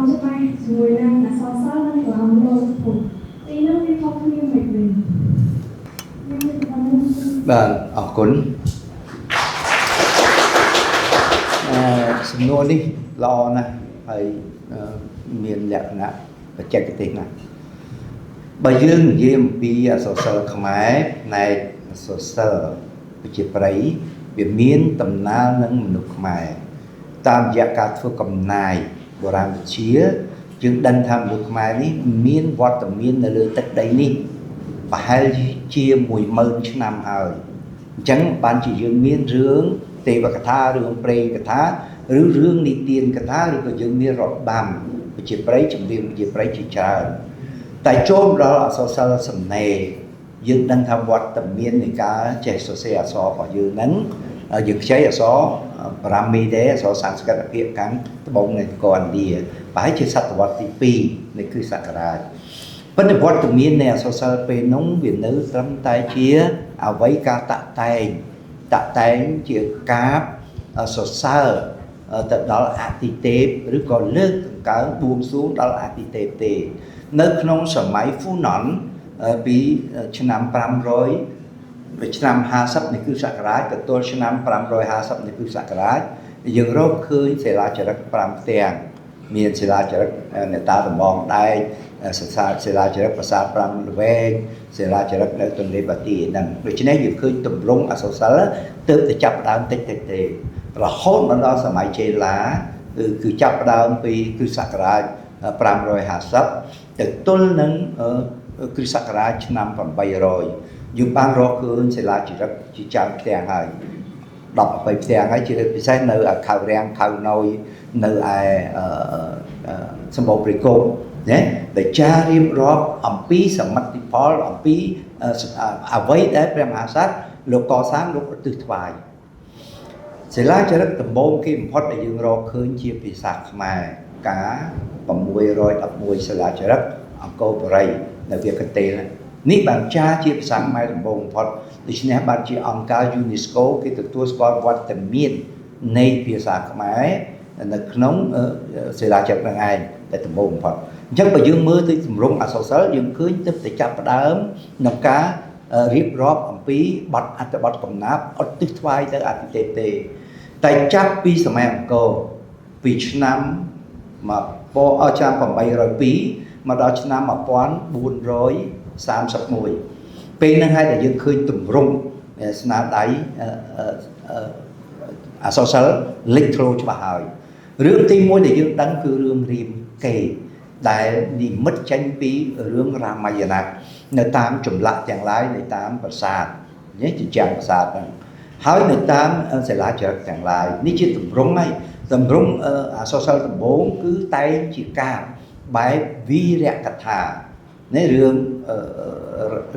ច្បាស់ជាមួយនឹងអក្សរសិល្ប៍និងក្រមលោកពុទ្ធទីនោះវាខុសគ្នាមិនវិញបាទអរគុណសំណួរនេះល្អណាស់ហើយមានលក្ខណៈបច្ចេកទេសណាស់បើយើងនិយាយអំពីអក្សរសិល្ប៍ខ្មែរផ្នែកអក្សរសិល្ប៍ប្រជាប្រិយវាមានដំណើរនឹងមនុស្សខ្មែរតាមរយៈការធ្វើកំណាយបុរាណវិទ្យាយើងដឹងថាមនុស្សខ្មែរនេះមានវត្តមាននៅលើទឹកដីនេះប្រហែលជា10000ឆ្នាំហើយអញ្ចឹងបានជាយើងមានរឿងទេវកថារឿងព្រេងកថាឬរឿងនិទានកថាឬក៏យើងមានរបាំប្រជាប្រិយចម្រៀងប្រជាប្រិយជាច្រើនតែចូលដល់អក្សរសិល្ប៍សំណេរយើងដឹងថាវត្តមាននៃការចេះសរសេរអក្សររបស់យើងហ្នឹងយើងខ្ចីអក្សរបារាមីដែរអក្សរសំស្ក្រឹតភាគខាងត្បូងនៃនគរឥណ្ឌាប្រហែលជាសតវត្សទី2នៃគ្រិស្តសករាជប៉ុន្តែវត្តមាននៃអក្សរសិល្ប៍ពេលនោះវានៅត្រឹមតែជាអ្វីការតាក់តែងជាកាបសរសើរទៅដល់អតិទេពឬក៏លើកដង្កើងបួងសួងដល់អតិទេពទេនៅក្នុងសម័យហ្វូណនពីឆ្នាំ500ឆ្នាំ50នៃគ្រិស្តសករាជទៅទល់ឆ្នាំ550នៃគ្រិស្តសករាជយើងរកឃើញសិលាចារឹក5ផ្ទាំងមានសិលាចារឹកអ្នកតាដំបងដែកសិលាចារឹកប្រាសាទ5ល្វែងសិលាចារឹកនៅទន្លេបាទីហ្នឹងដូច្នេះយើងឃើញទម្រង់អក្សរសិល្ប៍ទើបតែចាប់ផ្ដើមតិចទេរហូតមកដល់សម័យចេឡាគឺចាប់ផ្ដើមពីគ្រិស្តសករាជ550ទៅទល់នឹងគ្រិស្តសករាជឆ្នាំ800យើងបានរកឃើញសិលាចារឹកជាច្រើនផ្ទាំងហើយ10 20ផ្ទាំងហើយជាពិសេសនៅខៅរាំងខៅណយនៅឯសម្បូរព្រៃគុកណាដែលចាររៀបរាប់អំពីសមិទ្ធផលអំពីអ្វីដែលព្រះមហាក្សត្រលោកកសាងលោកឧទ្ទិសថ្វាយសិលាចារឹកដំបូងគេបំផុតដែលយើងរកឃើញជាភាសាខ្មែរការ611សិលាចារឹកអង្គរបូរីនៅវាលកន្ទេលនេះបានចារជាភាសាខ្មែរដំបូងបំផុតដូច្នេះបានជាអង្គការ UNESCO គេទទួលស្គាល់វត្តមាននៃភាសាខ្មែរនៅក្នុងសិលាចារឹកហ្នឹងឯងតែដំបូងបំផុតអញ្ចឹងបើយើងមើលទៅទម្រង់អក្សរសិល្ប៍យើងឃើញទើបតែចាប់ផ្ដើមក្នុងការរៀបរាប់អំពីបទអត្ថបទកំណាព្យឧទ្ទិសថ្វាយទៅអតិទេពទេតែចាប់ពីសម័យអង្គរពីឆ្នាំ802មកដល់ឆ្នាំ1431ពេលហ្នឹងហើយដែលយើងឃើញទម្រង់ស្នាដៃអក្សរសិល្ប៍លេចធ្លោច្បាស់ហើយរឿងទី1ដែលយើងដឹងគឺរឿងរាមកេរ្តិ៍ដែលនិមិត្តចេញពីរឿងរាមាយណៈនៅតាមចម្លាក់ទាំងឡាយនៅតាមប្រាសាទនេះជាចាំប្រាសាទហ្នឹងហើយនៅតាមសិលាចារឹកទាំងឡាយនេះជាទម្រង់ហើយទម្រង់អក្សរសិល្ប៍ដំបូងគឺតែងជាការបែបវីរកថានេះរឿង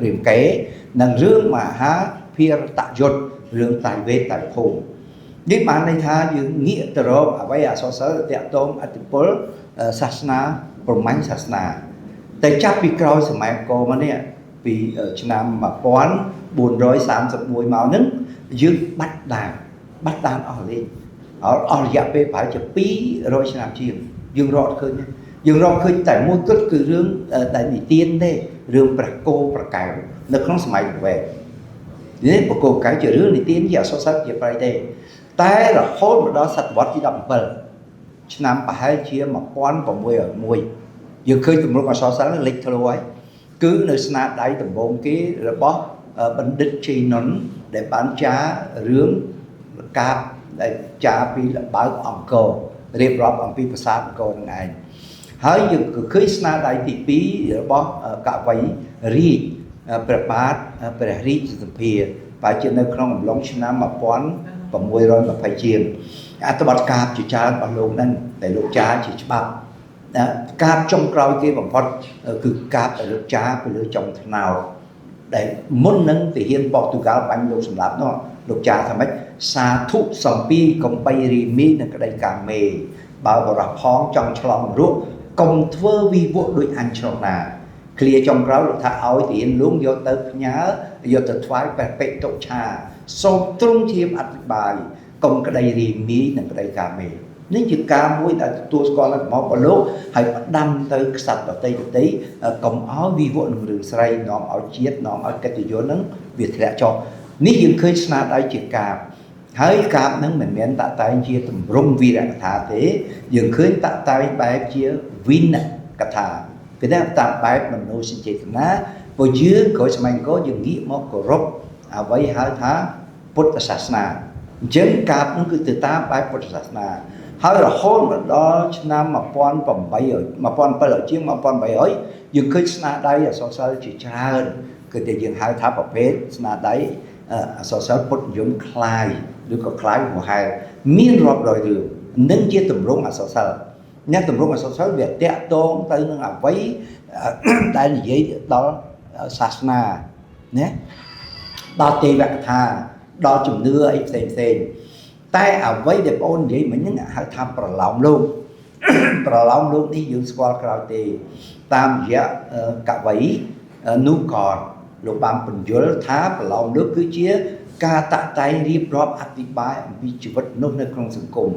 រាមកេរ្តិ៍និងរឿងមហាភារតយុទ្ធរឿងតៃវេទតៃភូមិនេះបានន័យថាយើងងាកទៅរកអ្វីអក្សរសិល្ប៍តាក់ទងអធិពលសាសនាព្រហ្មញ្ញសាសនាតែចាប់ពីក្រោយសម័យអង្គរមកនេះពីឆ្នាំ1431មកហ្នឹងយើងបាត់ដានអស់លេងអស់រយៈពេលប្រហែលជា200ឆ្នាំជាងយើងរកឃើញតែមួយគត់គឺរឿងដែលនិទានទេរឿងព្រះគោប្រកែវនៅក្នុងសម័យវែងនេះព្រះគោប្រកែវជារឿងនិទានជាអក្សរសិល្ប៍ជាប្រៃទេតែរហូតមកដល់សតវត្សទី17ឆ្នាំប្រហែលជា1601យើងឃើញទម្រង់អក្សរសិល្ប៍លេចធ្លោហើយគឺនៅស្នាដៃដំបូងគេរបស់បណ្ឌិតជ័យនុនដែលបានចាររឿងកាបដែលចារពីលបើកអង្គររៀបរាប់អំពីប្រាសាទអង្គរនឹងឯងហើយយើងក៏ឃើញស្នាដៃទី2របស់កវីរាជព្រះបាទព្រះរាជសភាបែរជានៅក្នុងអំឡុងឆ្នាំ1620ជាងអត្ថបទកាបជាច្រើនរបស់លោកហ្នឹងដែលលោកចារជាច្បាប់កាបចុងក្រោយគេបំផុតគឺកាបដែលលោកចារពីលើចុងថ្នោតដែលមុននឹងទាហានប៉ូទុយហ្គាល់បាញ់លោកសម្លាប់នោះលោកចារថាម៉េចសាធុសំពីកំបីរីមីនឹងក្តីកាមេបើបរោះផងចង់ឆ្លងរស់កុំធ្វើវិវក់ដូចអញឆ្លងណាឃ្លាចុងក្រោយលោកថាឲ្យទាហានលួងយកទៅផ្ញើយកទៅថ្វាយព្រះពេតុឆាសូមទ្រង់ជាអធិប្បាយកុំក្តីរីមីនឹងក្តីកាមេ នេះជាការមួយដែលទទួលស្គាល់របស់ព្រះលោកហើយផ្ដាំទៅក្សត្រដទៃកុំឲ្យវិវត្តនឹងរឿងស្រីនាំឲ្យជាតិនាំឲ្យកិត្តិយសនឹងវាធ្លាក់ចុះនេះយើងឃើញស្នាដៃជាកាបហើយកាបនឹងមិនមែនតាក់តែងជាទម្រង់វីរកថាទេយើងឃើញតាក់តែងបែបជាវិនកថាគឺថាតាមបែបមនោសញ្ចេតនាព្រោះយើងក្រោយសម័យអង្គរយើងងាកមកគោរពអ្វីហៅថាពុទ្ធសាសនាអញ្ចឹងកាបនឹងគឺទៅតាមបែបពុទ្ធសាសនាហើយរហូតមកដល់ឆ្នាំ1700ជាង1800យើងឃើញស្នាដៃអក្សរសិល្ប៍ជាច្រើនគឺតែយើងហៅថាប្រភេទស្នាដៃអក្សរសិល្ប៍ពុទ្ធនិយមคล้ายឬក៏คล้ายមហែលមានរាប់រយរឿងនឹងជាទម្រង់អក្សរសិល្ប៍អ្នកទម្រង់អក្សរសិល្ប៍វាតាក់ទងទៅនឹងអ្វីដែលនិយាយដល់សាសនាណាដល់ទេវកថាដល់ជំនឿអីផ្សេងតែអ្វីដែលបងអូននិយាយមិញហ្នឹងហៅថាប្រឡោមលោកប្រឡោមលោកនេះយើងស្គាល់ក្រោយទេតាមរយៈកវីនូកតលោកបានបញ្យល់ថាប្រឡោមលោកគឺជាការតាក់តែងរៀបរាប់អធិប្បាយអំពីជីវិតមនុស្សនៅក្នុងសង្គម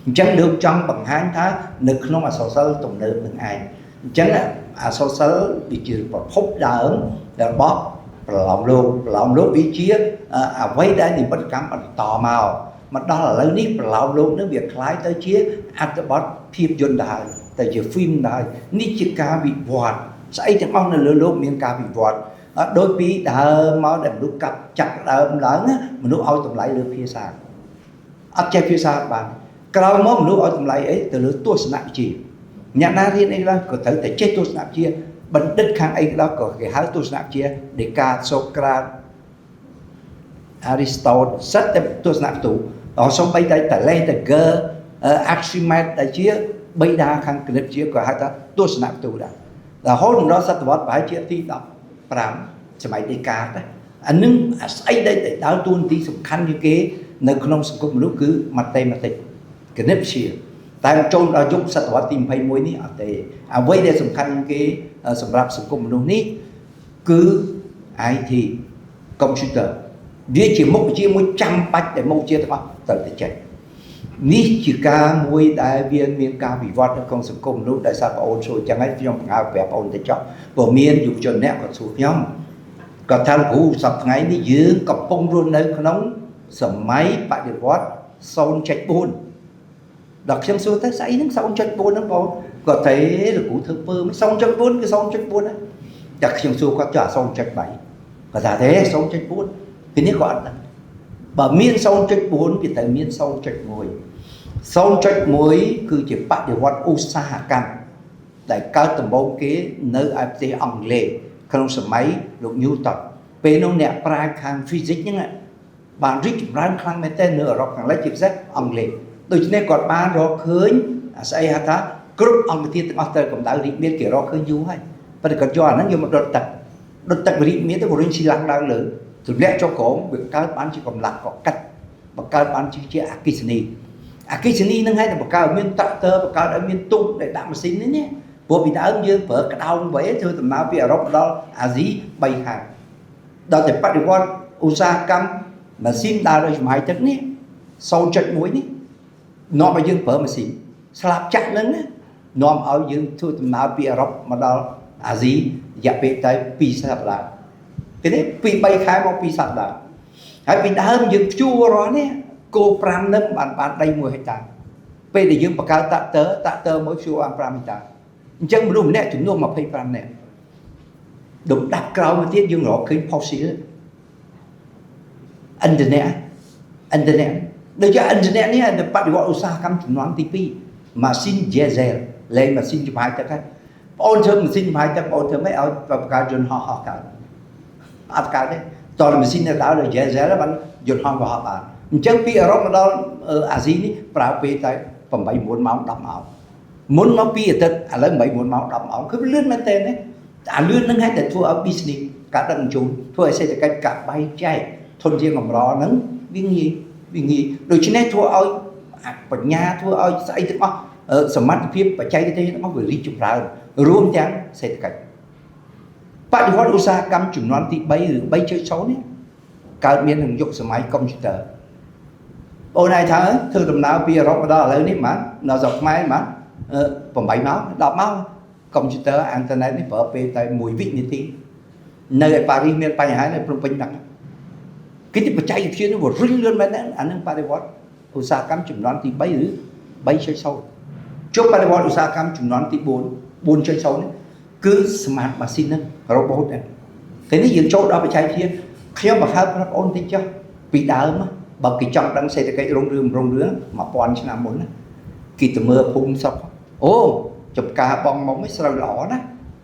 អញ្ចឹងលោកចង់បង្ហាញថានៅក្នុងអក្សរសិល្ប៍ទំនើបនឹងឯងអញ្ចឹងអក្សរសិល្ប៍វាជាប្រភពដើមរបស់ប្រឡោមលោកវាជាអ្វីដែលនិមិត្តកម្មបន្តមកដល់ឥឡូវនេះប្រឡោមលោកនឹងវាคล้ายទៅជាអត្ថបទភាពយន្តដែរទៅជាហ្វីមដែរនេះជាការវិវត្តស្អីទាំងអស់នៅលើលោកមានការវិវត្តដោយពីដើមមកដែលមនុស្សកាប់ចាក់ដើមឡើងមនុស្សឲ្យតម្លៃលើភាសាអត់ចេះភាសាបានក្រោយមកមនុស្សឲ្យតម្លៃអីទៅលើទស្សនវិជ្ជាអ្នកណារៀនអីខ្លះក៏ត្រូវតែចេះទស្សនវិជ្ជាបណ្ឌិតខាងអីខ្លះក៏គេហៅទស្សនវិជ្ជាដេកាសូក្រាតអារីស្តូតសិតតែទស្សនវិទូដល់សូម្បីតែតាឡេតាហ្គឺអាក់ស៊ីម៉ែតដែលជាបិតាខាងគណិតវិទ្យាក៏ហៅថាទស្សនវិទូដែររហូតដល់សតវត្សប្រហែលជាទី15សម័យដេកាតអានឹងស្អីដែលដើរតួនាទីសំខាន់ជាងគេនៅក្នុងសង្គមមនុស្សគឺ mathematics គណិតវិទ្យាតែចូលដល់យុគសតវត្សទី21នេះអត់ទេអ្វីដែលសំខាន់ជាងគេសម្រាប់សង្គមមនុស្សនេះគឺ IT computer វាជាមុខវិជ្ជាមួយចាំបាច់ដែលមុខវិជ្ជាទាំងអស់ត្រូវតែចេះនេះជាការមួយដែលវាមានការវិវត្តនៅក្នុងសង្គមមនុស្សដែលសាប់បងអូនសួរចឹងហើយខ្ញុំបង្ហើបប្រាប់បងអូនទៅចោះព្រោះមានយុវជនអ្នកគាត់សួរខ្ញុំគាត់ថាគ្រូសប្តាហ៍ថ្ងៃនេះយើងកំពុងរស់នៅក្នុងសម័យបដិវត្តន៍ 0.4 ដល់ខ្ញុំសួរទៅស្អីហ្នឹង 0.4 ហ្នឹងបងគាត់ថាលោកគ្រូធ្វើពើមិន 0.4 គឺ 0.4 ហ្នឹងតែខ្ញុំសួរគាត់ចុះ 0.3 គាត់ថាទេ 0.4 ពីនេះគាត់អត់ដឹងបើមាន 0.4 វាត្រូវមាន 0.1 0.1 គឺជាបដិវត្តន៍ឧស្សាហកម្មដែលកើតដំបូងគេនៅឯប្រទេសអង់គ្លេសក្នុងសម័យលោក Newton ពេលនោះអ្នកប្រាជ្ញខាង physics ហ្នឹងបានរីកចម្រើនខ្លាំងមែនទែននៅអឺរ៉ុបខាងលិចជាពិសេសអង់គ្លេសដូច្នេះគាត់បានរកឃើញស្អីហៅថាគ្រប់អង្គធាតុទាំងអស់ត្រូវកម្ដៅរីកមាឌគេរកឃើញយូរហើយប៉ុន្តែគាត់យកអាហ្នឹងយកមកដុតទឹករីកមាឌទៅរុញស៊ីឡើងឡើងលើទម្លាក់ចុះក្រោមវាកើតបានជាកម្លាំងកកិតបង្កើតបានជាអគ្គិសនីហ្នឹងហើយតែបង្កើតមានត្រាក់ទ័របង្កើតឲ្យមានទូកដែលដាក់ម៉ាស៊ីននេះព្រោះពីដើមយើងប្រើក្តោងវ៉េធ្វើដំណើរពីអឺរ៉ុបដល់អាស៊ី3ខែដល់តែបដិវត្តន៍ឧស្សាហកម្មម៉ាស៊ីនដើរដោយចំហាយទឹកនេះ 0.1 នេះនាំឲ្យយើងប្រើម៉ាស៊ីនស្លាប់ចាក់ហ្នឹងណានាំឲ្យយើងធ្វើដំណើរពីអឺរ៉ុបមកដល់អាស៊ីរយៈពេលតែ2សប្តាហ៍ពេលនេះពី3ខែមក2សប្តាហ៍ហើយពីដើមយើងភ្ជួររាល់នេះគោ5នឹងបានដី1ហិកតាពេលដែលយើងបង្កើតតាក់ទ័រមួយភ្ជួរបាន5ហិកតាអញ្ចឹងមនុស្សម្នាក់ចំនួន25នាក់ដុំដាប់ក្រោយមកទៀតយើងរកឃើញ fossil ឥន្ធនៈដូចជាឥន្ធនៈនេះបដិវត្តន៍ឧស្សាហកម្មជំនាន់ទី2ម៉ាស៊ីន diesel លែងម៉ាស៊ីនចំហាយទឹកហើយបងអូនធ្វើម៉ាស៊ីនចំហាយទឹកបងអូនធ្វើម៉េចឲ្យបង្កើតយន្តហោះកើតអត់កើតទេតើម៉ាស៊ីននៅដើរដោយ diesel បានយន្តហោះក៏ហោះបានអញ្ចឹងពីអឺរ៉ុបមកដល់អាស៊ីនេះប្រើពេលតែ8 9ម៉ោង10ម៉ោងមុនមកពីអាទិត្យឥឡូវ8 9ម៉ោង10ម៉ោងគឺលឿនមែនតើណាអាលឿនហ្នឹងហើយតែធ្វើឲ្យ business ការដឹកជញ្ជូនធ្វើឲ្យសេដ្ឋកិច្ចកាប់បែកចែកធនធានកម្រហ្នឹងវាងាយដូច្នេះធ្វើឲ្យបញ្ញាធ្វើឲ្យស្អីទាំងអស់សមត្ថភាពបច្ចេកទេសទាំងអស់វារីកចម្រើនរួមទាំងសេដ្ឋកិច្ចបដិវត្តន៍ឧស្សាហកម្មជំនាន់ទី3ឬ 3.0 នេះកើតមានក្នុងយុគសម័យកុំព្យូទ័រប Ô này thở thư tầm nào bây giờ rộng đó là lớn mà nó dọc máy mà vòng 7 máu đọc máu computer internet này vợ về tại mùi vị như thế nơi Paris miền Tây hải này Phnom Penh đặt cái gì mà chạy phía nó vừa rinh luôn bên đó anh em Paris vót Usakam chủng đoán thì bay chơi sâu chốt Paris vót Usakam chủng đoán thì buồn chơi sâu này cứ smart machine robot này thế này dựng chỗ đó phải chạy phía khi mà khai phát ôn thì cho bị đỡ mà bằng cái trong đang xây cái rong rương mà quan cho nam muốn kỳ từ mưa phun sọc ô chụp cả bong móng mới sờ lỏ đó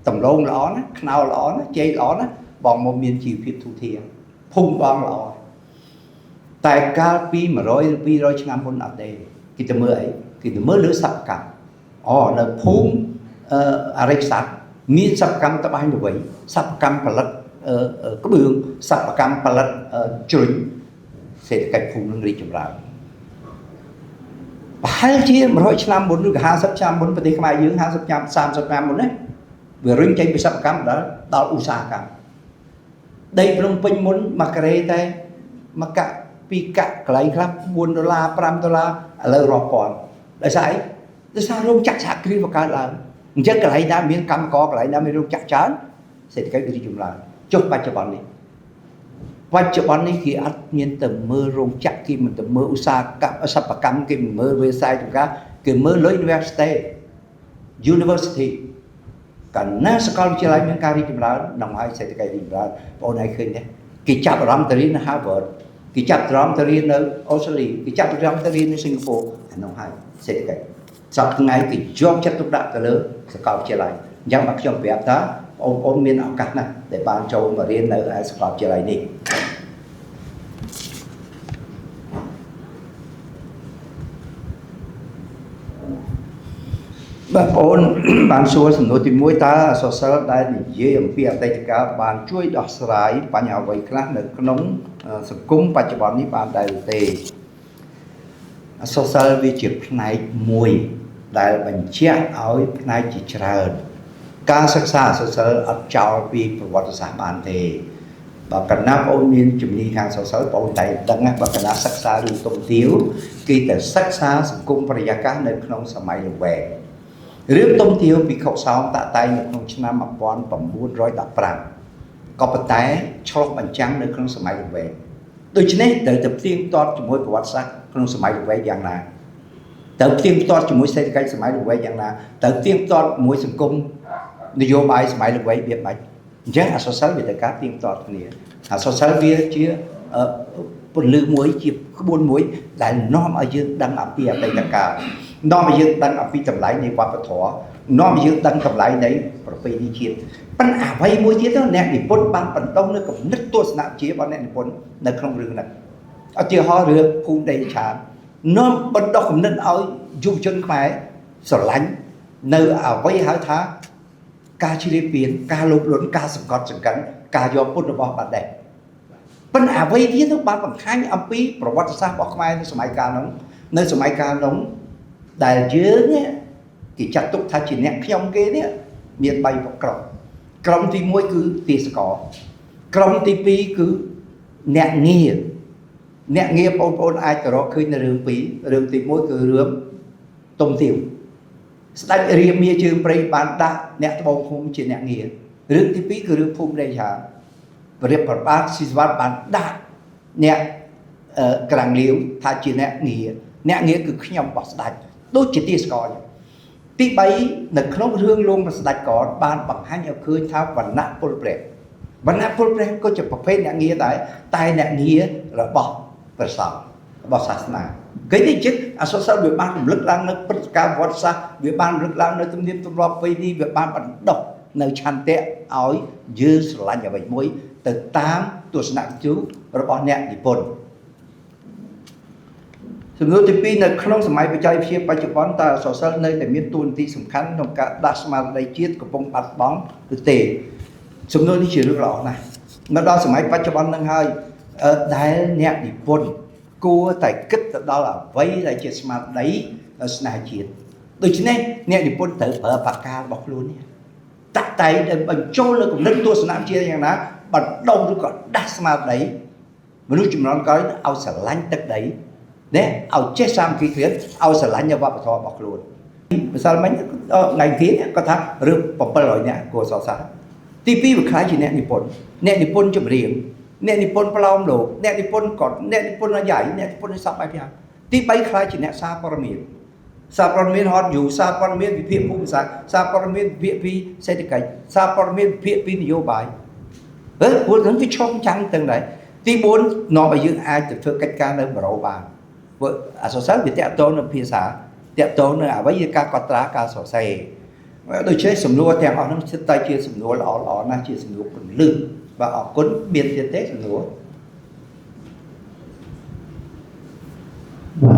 tầm lông lỏ đó nào lỏ đó chơi lỏ đó bong một miền chiều phía thu thiền phun bong lỏ tại cả pi mà rồi cho nam muốn ở đây kỳ từ mưa ấy kỳ từ mưa lửa sập cả là phun arek sạch miền sập cam ta bay được vậy sập cam và lật có đường sập cam và lật chửi sẽ cách phun nó đi chậm rãi hai chia mà rồi năm bốn được 20 bốnประเทศខ្មែរយើង50 30 មុនណាវារុញចេញពីសកម្មដល់ឧស្សាហកម្មដីភ្នំពេញមុន1ការ៉េតែ1កាក់2កាក់កន្លែងខ្លះ$4 $5 ឥឡូវរាប់ពាន់ដោយសារអីដោយសាររោងចក្រសហគ្រាសបង្កើតឡើងអញ្ចឹងកន្លែងណាមានកម្មករកន្លែងណាមានរោងចក្រច្រើនសេដ្ឋកិច្ចរីកចម្រើនចុះបច្ចុប្បន្ននេះគេអត់មានទៅមើលរោងចក្រគេមិនទៅមើលឧស្សាហកម្មសិប្បកម្មគេមិនមើលវិស័យចម្ការគេមើលលើ University កាលណាសាកលវិទ្យាល័យមានការរីកចម្រើននាំឲ្យសេដ្ឋកិច្ចរីកចម្រើនបងប្អូនឯងឃើញទេគេចាប់អារម្មណ៍ទៅរៀននៅ Harvard គេចាប់អារម្មណ៍ទៅរៀននៅអូស្ត្រាលីគេចាប់អារម្មណ៍ទៅរៀននៅសិង្ហបុរីអានោះហើយសេដ្ឋកិច្ចសប្តាហ៍ថ្ងៃគេយកចិត្តទុកដាក់ទៅលើសាកលវិទ្យាល័យអញ្ចឹងបើខ្ញុំប្រាប់ថាបងប្អូនមានឱកាសណាស់ដែលបានចូលមករៀននៅឯសាកលវិទ្យាល័យនេះបងប្អូនបានសួរសំណួរទី1តើអក្សរសិល្ប៍ដែលនិយាយអំពីអតីតកាលបានជួយដោះស្រាយបញ្ហាអ្វីខ្លះនៅក្នុងសង្គមបច្ចុប្បន្ននេះបានដែរឬទេអក្សរសិល្ប៍វាជាផ្នែកមួយដែលបញ្ជាក់ឲ្យផ្នែកជាច្រើនការសិក្សាអក្សរសិល្ប៍អត់ចោលពីប្រវត្តិសាស្ត្របានទេបើកណ្ណាបងប្អូនមានជំនាញខាងអក្សរសិល្ប៍បងប្អូនតែដឹងបើកណ្ណាសិក្សារឿងទុំទាវគេតែសិក្សាសង្គមបរិយាកាសនៅក្នុងសម័យលង្វែករឿងទុំទាវពិខុសោមតាក់តែងនៅក្នុងឆ្នាំ1915ក៏ប៉ុន្តែឆ្លុះបញ្ចាំងនៅក្នុងសម័យលង្វែកដូច្នេះត្រូវតែផ្ទៀងផ្ទាត់ជាមួយប្រវត្តិសាស្ត្រក្នុងសម័យលង្វែកយ៉ាងណាត្រូវផ្ទៀងផ្ទាត់ជាមួយសេដ្ឋកិច្ចសម័យលង្វែកយ៉ាងណាត្រូវផ្ទៀងផ្ទាត់ជាមួយសង្គមនយោបាយសម័យលង្វែកវាបាច់អញ្ចឹងអក្សរសិល្ប៍វាត្រូវការផ្ទៀងផ្ទាត់គ្នាអក្សរសិល្ប៍វាជាពន្លឺមួយជាក្បួនមួយដែលនាំឲ្យយើងដឹងអំពីអតីតកាលនាំឲ្យយើងដឹងអំពីតម្លៃនៃវប្បធម៌នាំឲ្យយើងដឹងតម្លៃនៃប្រពៃណីជាតិប៉ុន្តែអ្វីមួយទៀតអ្នកនិពន្ធបានបណ្ដុះនៅគំនិតទស្សនវិជ្ជារបស់អ្នកនិពន្ធនៅក្នុងរឿងនេះឧទាហរណ៍រឿងភូមិដីឆាននាំបណ្ដុះគំនិតឲ្យយុវជនខ្មែរស្រឡាញ់នៅអ្វីហៅថាការជ្រាបពៀនការលោភលន់ការសង្កត់សង្កិនការយកពុតរបស់បាត់ដែរប៉ុន្តែអ្វីទៀតនោះបានបង្ហាញអំពីប្រវត្តិសាស្ត្ររបស់ខ្មែរនៅសម័យកាលនោះដែលយើងគេចាត់ទុកថាជាអ្នកខ្ញុំគេនេះមាន3ក្រុមទី1គឺទេសកលក្រុមទី2គឺអ្នកងារបងប្អូនអាចទៅរកឃើញនៅរឿង2រឿងទី1គឺរឿងទុំទាវស្ដេចរាមាជើងព្រៃបានដាក់អ្នកត្បូងឃុំជាអ្នកងាររឿងទី2គឺរឿងភូមិដីឆាព្រះរាជប្របាទស៊ីសវត្តបានដាក់អ្នកក្រាំងលាវថាជាអ្នកងារគឺខ្ញុំរបស់ស្ដេចដូចជាទេសកលទី3នៅក្នុងរឿងលងស្ដេចកនបានបង្ហាញឲ្យឃើញថាវណ្ណៈពលព្រះក៏ជាប្រភេទអ្នកងារដែរតែអ្នកងាររបស់ព្រះសង្ឃរបស់សាសនាគេនេះចិត្តអក្សរសិល្ប៍វាបានរំលឹកឡើងនៅព្រឹត្តិការណ៍ប្រវត្តិសាស្ត្រវាបានរំលឹកឡើងនៅទំនៀមទម្លាប់ពេលនេះវាបានបណ្ដុះនៅឆន្ទៈឲ្យយើងស្រឡាញ់អ្វីមួយទៅតាមទស្សនវិជ្ជារបស់អ្នកនិពន្ធសំណួរទី2នៅក្នុងសម័យបច្ចេកវិទ្យាបច្ចុប្បន្នតើអក្សរសិល្ប៍នៅតែមានតួនាទីសំខាន់ក្នុងការដាស់ស្មារតីជាតិកំពុងបាត់បង់ឬទេសំណួរនេះជារឿងល្អណាស់នៅដល់សម័យបច្ចុប្បន្ននឹងហើយដែលអ្នកនិពន្ធគួរតែគិតទៅដល់អ្វីដែលជាស្មារតីស្នេហាជាតិដូច្នេះអ្នកនិពន្ធត្រូវប្រើបការបស់ខ្លួននេះតាក់តែងបញ្ចូលលើគំនិតទស្សនវិជ្ជាយ៉ាងណាបណ្ដុំឬក៏ដាស់ស្មារតីមនុស្សជំនាន់ក្រោយឲ្យស្រឡាញ់ទឹកដី nè ao chết sam khi khiến ao sờ lạnh như vợ thọ bọc luôn sao mấy ngày kia có thằng rượu bọc bờ lội nè của sọ sá tivi một khai chỉ nè Nhật chụp riêng nè Nhật plau lộ nè Nhật còn nè Nhật là giải nè Nhật sắp bài phía tí bay khai chỉ nè sa paramiên hot dù sa paramiên việc phụng sa paramiên việc vi xây dựng cảnh sa paramiên việc vi nhiều bài buồn lắm cái trong trắng từng đấy tí bốn nó bây giờ ai từ phương cách ca nơi bảo bàn vợ sọ sát bị tẹt tôn ở phía xã tẹt tôn ở bây giờ ca quạt ca sọ say đôi chơi sầm lúa theo họ nó tay chia sầm lúa lọ na chia sầm lúa quần lưng và họ cuốn biên tiền tết sầm lúa và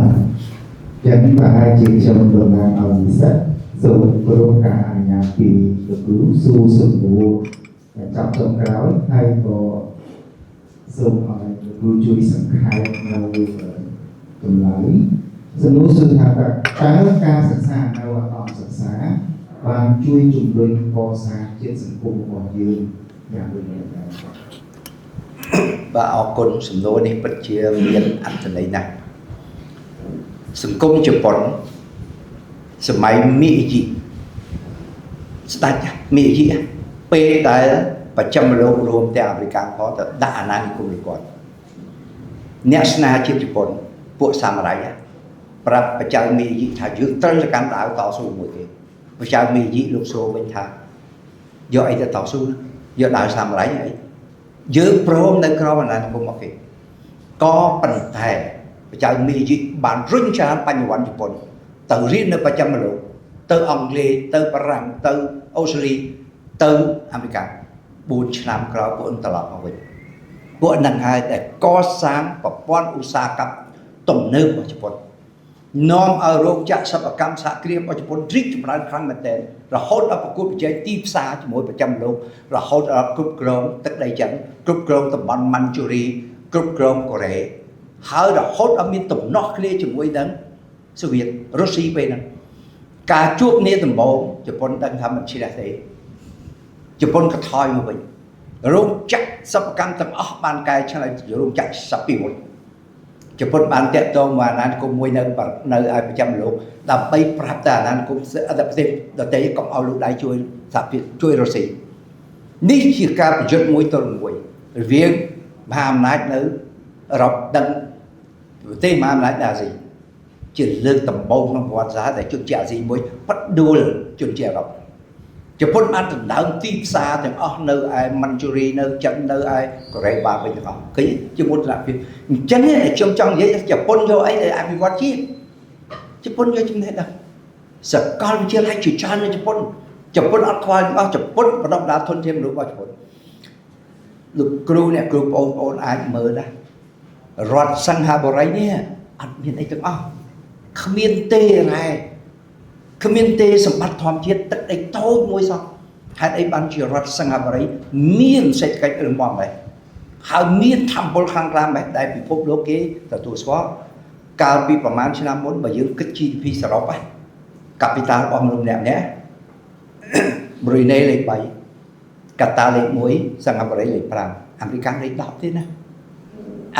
chẳng và hai chị trong đường ngang ở sách dùng pro cả nhà kỳ được cứu su sầm lúa trong cáo hay có dùng hỏi cứu chui sẵn khai nhau cầm lái dân lúa sư hà cả ca sẵn sàng nào ở sẵn sáng ban chui trùng linh co xa trên sân cung của dương nhà người và họ con sầm lúa này bất chia miền ăn từ này này sân cung chụp bón sân máy mỹ dị start mỹ dị p tại và trăm lô rôm tại America có đã năng cùng được còn national chụp bón bộ samurai và cha mỹ dị thà dương tới là cán tạo tạo số một cái và cha mỹ dị lục số bên thà do ấy là tạo số do đại samurai ấy dưới prom nơi đó mà là không ok có phần thể chào mỹ dị bản rung cha bánh quán Nhật Bản từ riêng nơi 300 lỗ từ Anglii từ Paran từ Australia từ America 4 năm đó của tờ lọt về của năng hai để có sáng và quan Osaka tổng nơi của Nhật Bản nom ở rộng chợ sập ở cam xã kia ở Nhật Bản rít cho nó khăn mà tên rồi hốt ở cuộc chơi tiếp xa cho mỗi 100 lỗ rồi hốt ở cúp grông tức đây chẳng cúp grông tầm ban Manchuria cúp grông Korea hơi là hốt ở miền tổng nóc kia cho mỗi đấng Xô Viết Russia về nè cả chuột nê tầm bộ Nhật Bản đang làm chỉ là thế Nhật Bản có thoi mà vậy rộng chắc sắp cam tầm ốc ban cài cho lại rộng chắc sắp bị một Nhật Bản ban tệ to mà nan cũng môi nơi ai 100 lỗ là bay prap ta nan cũng sẽ đập tế cộng ao lũ đáy chui Russia ní chỉ cả một chút môi tồn mùi việc hàm nát nữ rộng đăng thế mà nát là gì chỉ lương tầm bông nó quan giá để chuẩn trả gì mới bắt đua chuẩn trả rộng Nhật Bản ban tầm đảo tiếp xa thì nơi ai Manchuria nơi chân nơi ai Korea ba bên đó cái chứ muốn làm việc chân này trong vậy Nhật Bản vô ấy để ai bị quan chi Nhật Bản vô trong thế đâu sợ con chưa lại chỉ cho nên Nhật Bản ăn khoai bao Nhật Bản và đông đá thôn thêm đúng bao Nhật Bản lúc kêu này kêu ôn ai mơ ra rót sang hà bờ rây nè ăn miền ấy từng khmiên tê này khmiên tê sầm bắt thòm chết tất đây tốt môi sao hai ấy ban chỉ rót sang hà bờ rây miên sẽ cái đường mòn này hà miên thầm bol khang ram này đại bị phốt lô kế từ tuổi xóa cao bịประมาณ năm muốn bởi những cái GDP sẽ rót ấy capital bom lùm nẹm nhé Brunei lấy 7 Qatar lấy 1 Singapore lấy 5 America lấy 10 thế nè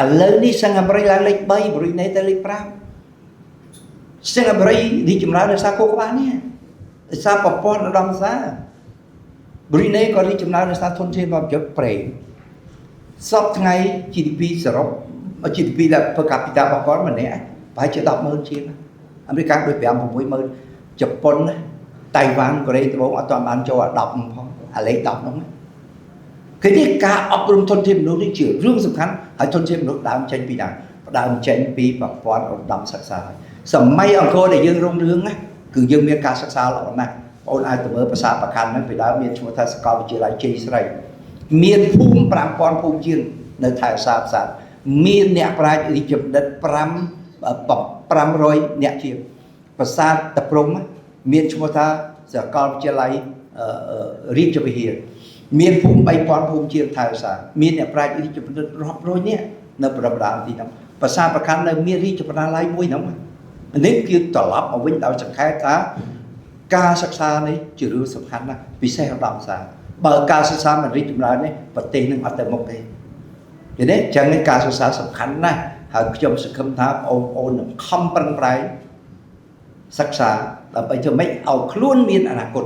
lớn đi Singapore là lấy 3 Brunei tới lấy 5 Singapore đi chùm ra sao cô các bạn nhé sao bà con nó đông xa Brunei có đi chùm ra sao thôn thêm vào chỗ prey sắp ngày GDP sẽ rót GDP là per capita bà con mà nè phải chịu đọc hơn chứ America đối với một mũi mơ Japan Taiwan Korea bố ở toàn ban châu Á đọc không lấy đọc đúng không cái này cả ấp rung thôn thêm nước đi chịu rương sụp khăn hay thôn thêm nước đám tranh pi đảng đám tranh pi và quan ở đám sắc xa sầm may ở cô để dương rung rương á cứ dương miền ca sắc xa là này ôn ai từ mới xa bạc khăn nó phải đá miền chúng ta sẽ có chỉ lại chi sợi miền phum pram con phum chiên nơi thái xa xa miền nẹt prai đi chụp đất pram rồi nẹt chiên và xa tập trung miền chúng ta sẽ có chỉ lại riêng cho bây miền phum bay con phum chiên thái xa miền nẹt prai đi chụp đất rọp rồi nhé nơi bờ đàm thì nó và xa bạc khăn nơi miền riêng chụp ra lại mũi nó nếu kêu tỏ lắm ở bên đảo sạc khai ta ca sắc xa này chỉ đưa sập khăn là vì xe hoạt động xa bờ ca sắc xa mà đi chụp lại này và tên nó mặt tầm một cái thế đấy chẳng nên ca sắc xa sập khăn này ហើយខ្ញុំសង្ឃឹមថាបងប្អូននឹងខំប្រឹងប្រែងសិក្សាដើម្បីធ្វើម៉េចឲ្យខ្លួនមានអនាគត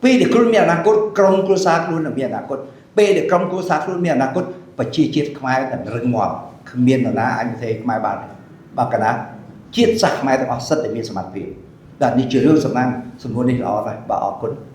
ពេលដែលខ្លួនមានអនាគតក្រុមគ្រួសារខ្លួននឹងមានអនាគតពេលដែលក្រុមគ្រួសារខ្លួនមានអនាគតប្រជាជាតិខ្មែរនឹងរឹងមាំគ្មាននរណាអាចប្រទេសខ្មែរបានបើកាលណាជាតិសាសន៍ខ្មែរទាំងអស់សិតតែមានសមត្ថភាពតែនេះជារឿងសំណាងសំណួរនេះល្អណាស់បាទអរគុណ